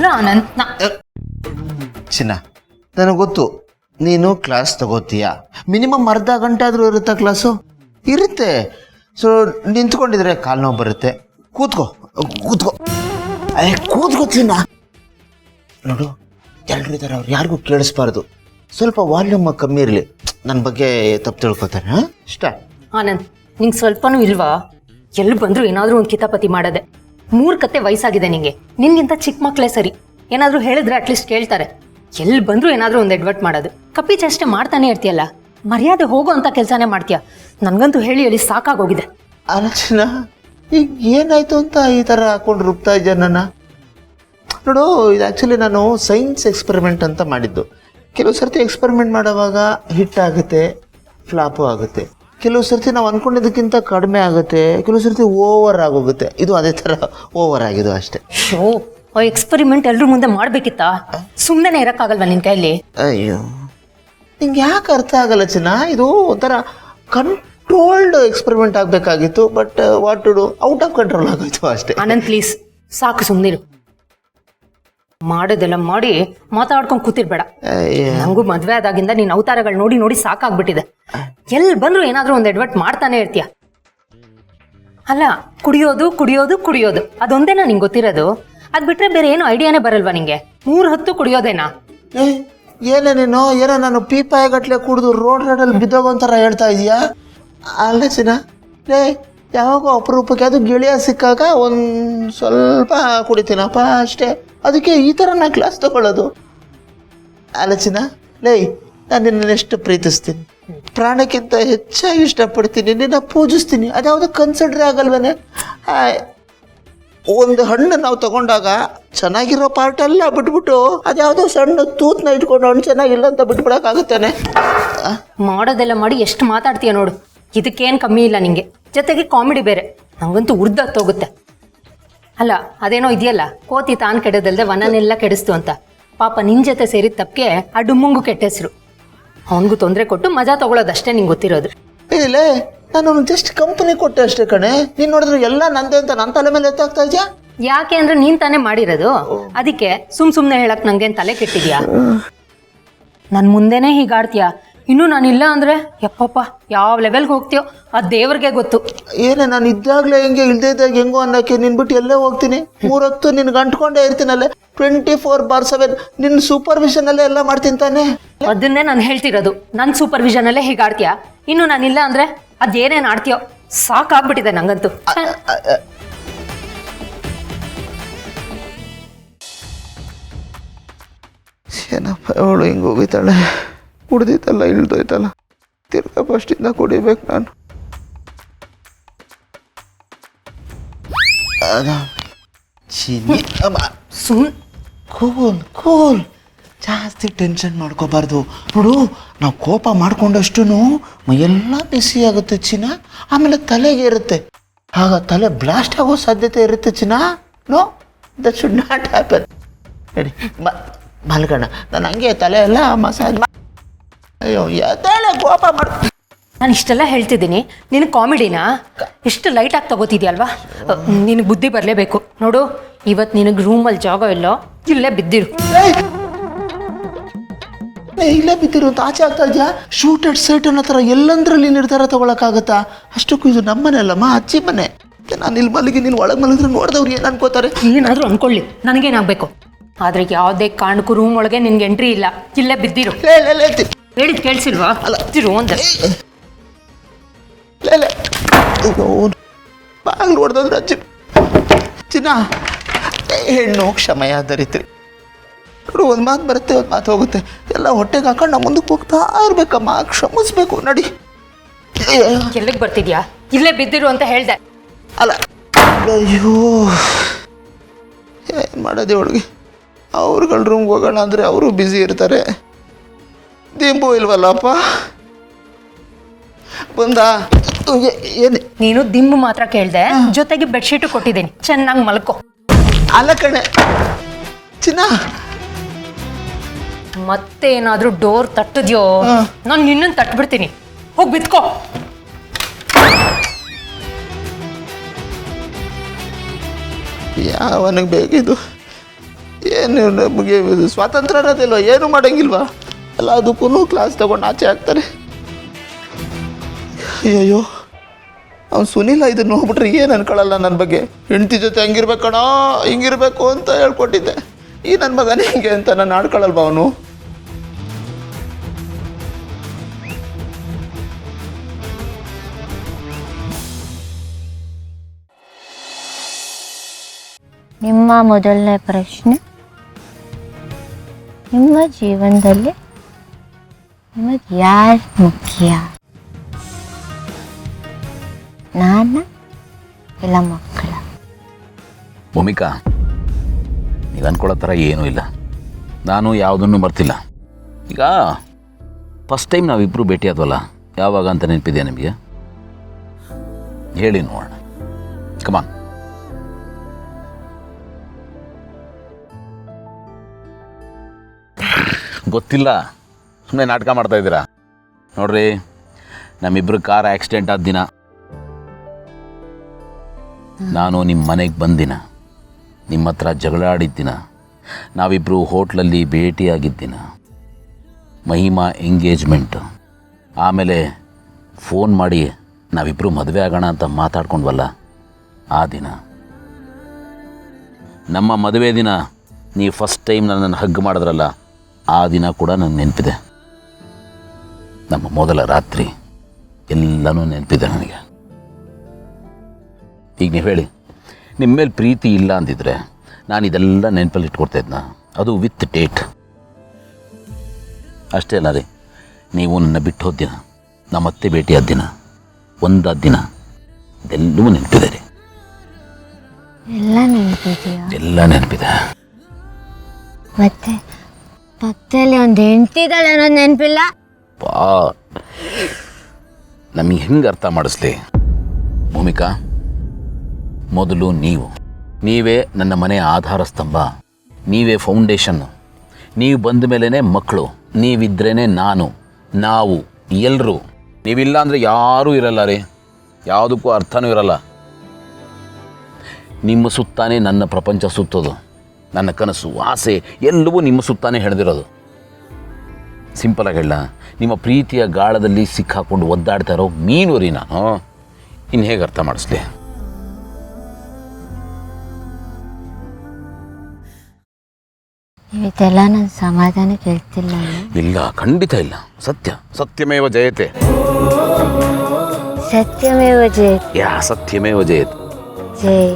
ಅಲ್ಲ ಆನಂದ್ ಚಿನ್ನ, ನನಗೆ ಗೊತ್ತು ನೀನು ಕ್ಲಾಸ್ ತಗೋತೀಯ. ಮಿನಿಮಮ್ ಅರ್ಧ ಗಂಟೆ ಆದರೂ ಇರುತ್ತಾ ಕ್ಲಾಸು? ಇರುತ್ತೆ. ಸೊ ನಿಂತ್ಕೊಂಡಿದ್ರೆ ಕಾಲು ನೋವು ಬರುತ್ತೆ. ಕೂತ್ಕೋ ಕೂತ್ಕೋ ಕೂತ್ಕೋ ಚಿನ್ನ. ನೋಡು, ಎಲ್ಲರೂ ಇದ್ದಾರೆ, ಅವ್ರು ಯಾರಿಗೂ ಕೇಳಿಸ್ಬಾರ್ದು. ಸ್ವಲ್ಪ ವಾಲ್ಯೂಮ್ ಕಮ್ಮಿ ಇರಲಿ. ನನ್ನ ಬಗ್ಗೆ ತಪ್ಪು ತಿಳ್ಕೊತಾರೆ. ಹಾಂ, ಇಷ್ಟ. ಆನಂದ್, ನಿಂಗೆ ಸ್ವಲ್ಪನೂ ಇಲ್ವಾ? ಎಲ್ಲಿ ಬಂದರೂ ಏನಾದರೂ ಒಂದು ಕಿತಾಪತಿ ಮಾಡೋದೆ. 3 ಕತೆ ವಯಸ್ಸಾಗಿದೆ ನಿಂಗೆ. ನಿನ್ಗಿಂತ ಚಿಕ್ಕ ಮಕ್ಕಳೇ ಸರಿ. ಏನಾದರೂ ಹೇಳಿದ್ರೆ ಅಟ್ಲೀಸ್ಟ್ ಕೇಳ್ತಾರೆ. ಎಲ್ಲಿ ಬಂದರೂ ಏನಾದರೂ ಒಂದು ಎಡ್ವರ್ಟ್ ಮಾಡೋದು. ಕಪ್ಪಿ ಚೇಷ್ಟೆ ಮಾಡ್ತಾನೆ ಇರ್ತೀಯಲ್ಲ, ಮರ್ಯಾದೆ ಹೋಗೋ ಅಂತ ಕೆಲಸನೇ ಮಾಡ್ತೀಯ. ನನಗಂತೂ ಹೇಳಿ ಸಾಕಾಗೋಗಿದೆ. ಆಲೋಚನಾ, ಈಗ ಏನಾಯ್ತು ಅಂತ ಈ ಥರ ಹಾಕೊಂಡು ರುಬ್ತಾ ಇದ್ದೆ ನನ್ನ? ನೋಡು, ಇದು ಆ್ಯಕ್ಚುಲಿ ನಾನು ಸೈನ್ಸ್ ಎಕ್ಸ್ಪೆರಿಮೆಂಟ್ ಅಂತ ಮಾಡಿದ್ದು. ಕೆಲವು ಸರ್ತಿ ಎಕ್ಸ್ಪೆರಿಮೆಂಟ್ ಮಾಡೋವಾಗ ಹಿಟ್ ಆಗುತ್ತೆ, ಫ್ಲಾಪು ಆಗುತ್ತೆ. ಕೆಲವು ಸರ್ತಿ ನಾವು ಅಂದ್ಕೊಂಡಿದ್ದಕ್ಕಿಂತ ಕಡಿಮೆ ಆಗುತ್ತೆ, ಕೆಲವು ಸರ್ತಿ ಓವರ್ ಆಗೋಗುತ್ತೆ. ಇದು ಅದೇ ಥರ ಓವರ್ ಆಗಿದ್ದು ಅಷ್ಟೇ. ಶೋ, ಆ ಎಕ್ಸ್ಪೆರಿಮೆಂಟ್ ಎಲ್ಲರೂ ಮುಂದೆ ಮಾಡಬೇಕಿತ್ತಾ? ಸುಮ್ಮನೆ ಇರೋಕ್ಕಾಗಲ್ವಾ ನಿನ್ನ ಕೈಯಲ್ಲಿ? ಅಯ್ಯೋ, ನಿಂಗೆ ಯಾಕೆ ಅರ್ಥ ಆಗಲ್ಲ ಚಿನ್ನ? ಇದು ಒಂಥರ ಕಂಟ್ರೋಲ್ಡ್ ಎಕ್ಸ್ಪೆರಿಮೆಂಟ್ ಆಗಬೇಕಾಗಿತ್ತು. But what to do, out of control ಆಗೋಯ್ತು ಅಷ್ಟೇ. ಆನಂದ್ ಪ್ಲೀಸ್, ಸಾಕು ಸುಮ್ಮನಿರು. ಮಾಡೋದೆಲ್ಲ ಮಾಡಿ ಮಾತಾಡ್ಕೊಂಡು ಕೂತಿರ್ಬೇಡ. ನಂಗೂ ಮದ್ವೆ ಆದಾಗಿಂದ ನೀನ್ ಅವತಾರಗಳು ನೋಡಿ ನೋಡಿ ಸಾಕಾಗ್ಬಿಟ್ಟಿದೆ. ಎಲ್ಲಿ ಬಂದ್ರು ಏನಾದ್ರೂ ಒಂದು ಎಡ್ವರ್ಟ್ ಮಾಡ್ತಾನೆ ಇರ್ತೀಯ. ಅಲ್ಲ, ಕುಡಿಯೋದು ಕುಡಿಯೋದು ಕುಡಿಯೋದು ಅದೊಂದೇನಾ ನಿಂಗೆ ಗೊತ್ತಿರೋದು? ಅದ್ ಬಿಟ್ರೆ ಬೇರೆ ಏನು ಐಡಿಯಾನೇ ಬರಲ್ವಾ ನಿಂಗೆ? 3 ಹೊತ್ತು ಕುಡಿಯೋದೇನಾ? ಏನೇ ನೀನು, ಏನೋ ನಾನು ಪೀಪಾಯಗಟ್ಲೆ ಕುಡಿದು ರೋಡಲ್ಲಿ ಬಿದ್ದೋಗೊಂಥರ ಹೇಳ್ತಾ ಇದೀಯಾ? ಅಲ್ಲ ಚಿನ್ನ, ಯಾವಾಗ ಅಪರೂಪಕ್ಕೆ ಅದು ಗೆಳೆಯ ಸಿಕ್ಕಾಗ ಒಂದು ಸ್ವಲ್ಪ ಕುಡಿತೀನಪ್ಪ ಅಷ್ಟೇ. ಅದಕ್ಕೆ ಈ ಥರ ನಾನು ಕ್ಲಾಸ್ ತಗೊಳ್ಳೋದು. ಆಲೋಚನ, ನಾನು ನಿನ್ನೆಷ್ಟು ಪ್ರೀತಿಸ್ತೀನಿ, ಪ್ರಾಣಕ್ಕಿಂತ ಹೆಚ್ಚಾಗಿ ಇಷ್ಟಪಡ್ತೀನಿ, ನಿನ್ನ ಪೂಜಿಸ್ತೀನಿ. ಅದ್ಯಾವುದು ಕನ್ಸಿಡರ್ ಆಗಲ್ವೇನೆ? ಒಂದು ಹಣ್ಣು ನಾವು ತಗೊಂಡಾಗ ಚೆನ್ನಾಗಿರೋ ಪಾರ್ಟೆಲ್ಲ ಬಿಟ್ಬಿಟ್ಟು ಅದ್ಯಾವುದೋ ಸಣ್ಣ ತೂತ್ನ ಇಟ್ಕೊಂಡು ಹಣ್ಣು ಚೆನ್ನಾಗಿಲ್ಲ ಅಂತ ಬಿಟ್ಬಿಡೋಕ್ಕಾಗುತ್ತಾನೆ? ಮಾಡೋದೆಲ್ಲ ಮಾಡಿ ಎಷ್ಟು ಮಾತಾಡ್ತೀಯ ನೋಡು. ಇದಕ್ಕೇನು ಕಮ್ಮಿ ಇಲ್ಲ ನಿಂಗೆ. ಜೊತೆಗೆ ಕಾಮಿಡಿ ಬೇರೆ, ನಂಗಂತೂ ಉರ್ದೋಗುತ್ತೆ. ಅಲ್ಲ, ಅದೇನೋ ಇದೆಯಲ್ಲ, ಕೋತಿ ತಾನು ಕೆಡೋದಲ್ದೆ ವನನೆಲ್ಲ ಕೆಡಿಸ್ತು ಅಂತ. ಪಾಪ ನಿನ್ ಜೊತೆ ಸೇರಿದ ತಪ್ಪಿಗೆ ಆ ಡುಮ್ಮಂಗು ಕೆಟ್ಟ ಹೆಸರು. ಅವನಿಗೂ ತೊಂದರೆ ಕೊಟ್ಟು ಮಜಾ ತಗೊಳ್ಳೋದಷ್ಟೇ ನಿಂಗೆ ಗೊತ್ತಿರೋದು. ಇಲ್ಲ, ನಾನು ಜಸ್ಟ್ ಕಂಪನಿ ಕೊಟ್ಟೆ ಅಷ್ಟೇ ಕಣೆ. ನೀನು ನೋಡಿದ್ರೆ ಎಲ್ಲ ನಂದೆ ಅಂತ ನನ್ನ ತಲೆ ಮೇಲೆ ಎತ್ತಾಗ್ತಾ ಇದೆಯಾ? ಯಾಕೆ ಅಂದ್ರೆ ನೀನ್ ತಾನೇ ಮಾಡಿರೋದು. ಅದಕ್ಕೆ ಸುಮ್ನೆ ಹೇಳಕ್ ನಂಗೇನ್ ತಲೆ ಕೆಟ್ಟಿದ್ಯಾ? ನನ್ ಮುಂದೆನೆ ಹೀಗಾಡ್ತೀಯ. ಇನ್ನು ನಾನಿಲ್ಲ ಅಂದ್ರೆ ಯಪ್ಪಪ್ಪ ಯಾವ ಲೆವೆಲ್ಗೆ ಹೋಗ್ತೀಯೋ ಆ ದೇವ್ರಿಗೆ ಗೊತ್ತು. ಏನೇ, ನಾನು ಇದ್ದಾಗಲೇ ಹೆಂಗೆ, ಇಲ್ದೇ ಇದ್ದಾಗ ಹೆಂಗೋ ಅನ್ನೋಕ್ಕೆ ನಿನ್ ಬಿಟ್ಟು ಎಲ್ಲೇ ಹೋಗ್ತೀನಿ? 3 ಹೊತ್ತು ನಿನ್ಗೆ ಅಂಟ್ಕೊಂಡೇ ಇರ್ತೀನಲ್ಲೇ, 24/7 ನಿನ್ನ ಸೂಪರ್ವಿಷನ್ ಅಲ್ಲೇ ಎಲ್ಲ ಮಾಡ್ತೀನಿ ತಾನೆ. ಅದನ್ನೇ ನಾನು ಹೇಳ್ತಿರೋದು. ನನ್ನ ಸೂಪರ್ವಿಷನ್ ಅಲ್ಲೇ ಹೀಗಾಡ್ತೀಯ. ಇನ್ನು ನಾನಿಲ್ಲ ಅಂದ್ರೆ ಅದೇನೇನು ಆಡ್ತೀಯೋ ಸಾಕಾಗ್ಬಿಟ್ಟಿದೆ ನಂಗಂತೂ. ಏನಪ್ಪ ಅವಳು ಹಿಂಗೆ ಹೋಗಿದ್ದಾಳೆ? ಕುಡ್ದಿತ್ತಲ್ಲ, ಇಳ್ದೋಯ್ತಲ್ಲ, ತಿರ್ಗಾ ಫಸ್ಟಿಂದ ಕುಡಿಬೇಕು ನಾನು. ಕೂಲ್, ಜಾಸ್ತಿ ಟೆನ್ಷನ್ ಮಾಡ್ಕೋಬಾರ್ದು. ನೋಡು, ನಾವು ಕೋಪ ಮಾಡ್ಕೊಂಡಷ್ಟು ಎಲ್ಲ ಬಿಸಿ ಆಗುತ್ತೆ ಚಿನ್ನ. ಆಮೇಲೆ ತಲೆಗೆ ಇರುತ್ತೆ, ಆಗ ತಲೆ ಬ್ಲಾಸ್ಟ್ ಆಗೋ ಸಾಧ್ಯತೆ ಇರುತ್ತೆ ಚಿನ್ನ. No, that should not happen. ನಡಿ ಮಲ್ಗಣ. ನಾನು ಹಂಗೆ ತಲೆ ಎಲ್ಲ ಮಸಾಜ್. ಅಯ್ಯೋ, ಎದ್ದೇಳೆ, ಕೋಪ ಮಾಡ. ನಾನು ಇಷ್ಟೆಲ್ಲ ಹೇಳ್ತಿದ್ದೀನಿ, ನಿನಗೆ ಕಾಮಿಡಿನಾ? ಎಷ್ಟು ಲೈಟಾಗಿ ತಗೋತಿದ್ಯಲ್ವಾ? ನಿನಗೆ ಬುದ್ಧಿ ಬರಲೇಬೇಕು. ನೋಡು, ಇವತ್ತು ನಿನಗೆ ರೂಮಲ್ಲಿ ಜಾಗ ಇಲ್ಲ, ಇಲ್ಲೇ ಬಿದ್ದಿರು. ಇಲ್ಲೇ ಬಿದ್ದಿರು ಅಂತ ಆಚೆ ಆಗ್ತಾ ಇದೆಯಾ? ಶೂಟ್ ಅಟ್ ಸೈಟ್ ಅನ್ನೋ ಥರ ಎಲ್ಲಂದ್ರಲ್ಲಿ ನಿರ್ಧಾರ ತಗೊಳಕ್ಕಾಗತ್ತಾ? ಅಷ್ಟಕ್ಕೂ ಇದು ನಮ್ಮ ಮನೆ ಅಲ್ಲಮ್ಮ, ಅಜ್ಜಿ ಮನೆ. ನಾನು ಇಲ್ಲಿ ಮಲಗಿ ನೀನು ಒಳಗೆ ಮಲಗಿದ್ರೆ ನೋಡಿದವ್ರು ಏನು ಅನ್ಕೋತಾರೆ? ಏನಾದರೂ ಅನ್ಕೊಳ್ಳಿ, ನನಗೇನಾಗಬೇಕು. ಆದ್ರೆ ಯಾವುದೇ ಕಾರಣಕ್ಕೂ ರೂಮ್ ಒಳಗೆ ನಿನ್ಗೆ ಎಂಟ್ರಿ ಇಲ್ಲ. ಇಲ್ಲೇ ಬಿದ್ದಿರು. ಹೇಳಿದ್ ಕೇಳಿಸಿಲ್ವಾ? ಅಲ್ಲ, ತಿರು ಅಂದೆ. ಬಾಗಿಲು ಹೊಡೆದ್ರೆ ಚಿನ್ನ, ಹೆಣ್ಣು ಕ್ಷಮಯ ಧರಿತ್ರಿ. ನೋಡು, ಒಂದು ಮಾತು ಬರುತ್ತೆ, ಒಂದು ಮಾತು ಹೋಗುತ್ತೆ. ಎಲ್ಲ ಹೊಟ್ಟೆಗೆ ಹಾಕೊಂಡು ನಾವು ಮುಂದಕ್ಕೆ ಹೋಗ್ತಾ ಇರ್ಬೇಕಮ್ಮ, ಕ್ಷಮಿಸ್ಬೇಕು. ನಡಿ. ಎಲ್ಲಿಗೆ ಬರ್ತಿದ್ಯಾ? ಇಲ್ಲೇ ಬಿದ್ದಿರು ಅಂತ ಹೇಳ್ದೆ. ಅಲ್ಲ, ಅಯ್ಯೋ, ಏನು ಮಾಡೋದು ಹುಡುಗಿ? ಅವ್ರುಗಳ ರೂಮ್ಗೆ ಹೋಗೋಣ ಅಂದರೆ ಅವರು ಬ್ಯುಸಿ ಇರ್ತಾರೆ. ದಿಂಬು ಇಲ್ವಲ್ಲಪ್ಪ ಬಂದ. ಏನು ನೀನು ದಿಂಬು ಮಾತ್ರ ಕೇಳ್ದೆ, ಜೊತೆಗೆ ಬೆಡ್ಶೀಟು ಕೊಟ್ಟಿದ್ದೀನಿ, ಚೆನ್ನಾಗಿ ಮಲ್ಕೋ. ಅಲ್ಲ ಕಣೆ ಚಿನ್ನ, ಮತ್ತೆ ಏನಾದ್ರೂ ಡೋರ್ ತಟ್ಟಿದ್ಯೋ ನಾನು ನಿನ್ನನ್ನು ತಟ್ಬಿಡ್ತೀನಿ. ಹೋಗಿ ಬಿತ್ಕೋ. ಯಾವನಿಗೆ ಬೇಕಿದು? ಏನು ನಮಗೆ ಸ್ವಾತಂತ್ರ್ಯ ಅನ್ನೋದಿಲ್ವ, ಏನು ಮಾಡೋಂಗಿಲ್ವಾ? ಎಲ್ಲ ಅದಕ್ಕೂ ಕ್ಲಾಸ್ ತಗೊಂಡು ಆಚೆ ಹಾಕ್ತಾರೆ. ಅಯ್ಯಯ್ಯೋ, ಅವ್ನು ಸುನಿಲ ಇದನ್ನ ನೋಡ್ಬಿಟ್ರೆ ಏನು ಅನ್ಕೊಳ್ಳಲ್ಲ ನನ್ನ ಬಗ್ಗೆ. ಹೆಂಡತಿ ಜೊತೆ ಹಂಗಿರ್ಬೇಕಣ, ಹಿಂಗಿರ್ಬೇಕು ಅಂತ ಹೇಳ್ಕೊಟ್ಟಿದ್ದೆ. ಈ ನನ್ನ ಮಗನೇ ಹಿಂಗೆ ಅಂತ ನಾನು ಆಡ್ಕೊಳ್ಳಲ್ವ ಅವನು? ನಿಮ್ಮ ಮೊದಲನೇ ಪ್ರಶ್ನೆ, ನಿಮ್ಮ ಜೀವನದಲ್ಲಿ ನಿಮಗೆ ಯಾರು ಮುಖ್ಯ? ನಾನ ಇಲ್ಲ ಮಕ್ಕಳ? ಭೂಮಿಕಾ, ನೀವು ಅಂದ್ಕೊಳ್ಳೋ ಥರ ಏನೂ ಇಲ್ಲ. ನಾನು ಯಾವುದನ್ನು ಮರ್ತಿಲ್ಲ. ಈಗ ಫಸ್ಟ್ ಟೈಮ್ ನಾವಿಬ್ಬರು ಭೇಟಿ ಆದ್ವಲ್ಲ, ಯಾವಾಗ ಅಂತ ನೆನಪಿದೆಯಾ ನಿಮಗೆ? ಹೇಳಿ ನೋಡೋಣ. ಕಮಾನ್. ಗೊತ್ತಿಲ್ಲ, ಸುಮ್ಮನೆ ನಾಟಕ ಮಾಡ್ತಾ ಇದ್ದೀರಾ. ನೋಡ್ರಿ, ನಮ್ಮಿಬ್ಬರು ಕಾರ್ ಆಕ್ಸಿಡೆಂಟ್ ಆದ ದಿನ, ನಾನು ನಿಮ್ಮ ಮನೆಗೆ ಬಂದಿನ, ನಿಮ್ಮ ಹತ್ರ ಜಗಳ ಆಡಿದ್ದ ದಿನ, ನಾವಿಬ್ಬರು ಹೋಟ್ಲಲ್ಲಿ ಭೇಟಿಯಾಗಿದ್ದ ದಿನ, ಮಹಿಮಾ ಎಂಗೇಜ್ಮೆಂಟ್, ಆಮೇಲೆ ಫೋನ್ ಮಾಡಿ ನಾವಿಬ್ಬರು ಮದುವೆ ಆಗೋಣ ಅಂತ ಮಾತಾಡ್ಕೊಂಡ್ವಲ್ಲ ಆ ದಿನ, ನಮ್ಮ ಮದುವೆ ದಿನ ನೀವು ಫಸ್ಟ್ ಟೈಮ್ ನನ್ನನ್ನು ಹಗ್ ಮಾಡಿದ್ರಲ್ಲ ಆ ದಿನ ಕೂಡ ನನಗೆ ನೆನಪಿದೆ. ನಮ್ಮ ಮೊದಲ ರಾತ್ರಿ ಎಲ್ಲನೂ ನೆನಪಿದೆ ನನಗೆ. ಈಗ ನೀವು ಹೇಳಿ, ನಿಮ್ಮ ಮೇಲೆ ಪ್ರೀತಿ ಇಲ್ಲ ಅಂದಿದ್ರೆ ನಾನು ಇದೆಲ್ಲ ನೆನಪಲ್ಲಿ ಇಟ್ಕೊಡ್ತಾ ಇದ್ನ, ಅದು ವಿತ್ ಡೇಟ್. ಅಷ್ಟೇ ಅಲ್ಲ ರೀ, ನೀವು ನನ್ನ ಬಿಟ್ಟು ಹೋದ ದಿನ, ನಮ್ಮತ್ತೆ ಭೇಟಿಯಾದ ದಿನ, ಒಂದಾದ ದಿನ, ಇದೆಲ್ಲವೂ ನೆನಪಿದೆ ರೀ. ಎಲ್ಲ ನೆನಪಿದೆಯಾ? ಎಲ್ಲ ನೆನಪಿದೆ. ಮತ್ತೆ ಪಕ್ಕದಲ್ಲಿ ಒಂದು ಹೆಂಡ್ತಿದ್ದಾಳೆ ಅನ್ನೋದು ನೆನಪಿಲ್ಲ? ಪಾ, ನಮಗೆ ಹೆಂಗೆ ಅರ್ಥ ಮಾಡಿಸ್ಲಿ ಭೂಮಿಕಾ? ಮೊದಲು ನೀವೇ ನನ್ನ ಮನೆಯ ಆಧಾರ ಸ್ತಂಭ, ನೀವೇ ಫೌಂಡೇಶನ್ನು. ನೀವು ಬಂದ ಮೇಲೇ ಮಕ್ಕಳು, ನೀವಿದ್ರೇ ನಾವು ಎಲ್ಲರೂ. ನೀವಿಲ್ಲ ಅಂದರೆ ಯಾರೂ ಇರಲ್ಲ ರೀ, ಯಾವುದಕ್ಕೂ ಅರ್ಥನೂ ಇರಲ್ಲ. ನಿಮ್ಮ ಸುತ್ತಾನೇ ನನ್ನ ಪ್ರಪಂಚ ಸುತ್ತೋದು, ನನ್ನ ಕನಸು, ಆಸೆ ಎಲ್ಲವೂ ನಿಮ್ಮ ಸುತ್ತಾನೇ ಹೆಣೆದಿರೋದು. ಸಿಂಪಲಾಗಿ ಹೇಳ, ನಿಮ್ಮ ಪ್ರೀತಿಯ ಗಾಳದಲ್ಲಿ ಸಿಕ್ಕಾಕೊಂಡು ಒದ್ದಾಡ್ತಾ ಇರೋ ಮೀನು ರೀ ನಾನು. ಇನ್ನು ಹೇಗೆ ಅರ್ಥ ಮಾಡಿಸ್ಲಿ? ಇದೆಲ್ಲ ನನ್ನ ಸಮಾಧಾನ ಕೇಳ್ತಿಲ್ಲ. ಇಲ್ಲ, ಖಂಡಿತ ಇಲ್ಲ. ಸತ್ಯಮೇವ ಜಯತೆ. ಸತ್ಯಮೇವ ಜಯತೆ. ಸತ್ಯಮೇವ ಜಯತೆ. ಜಯ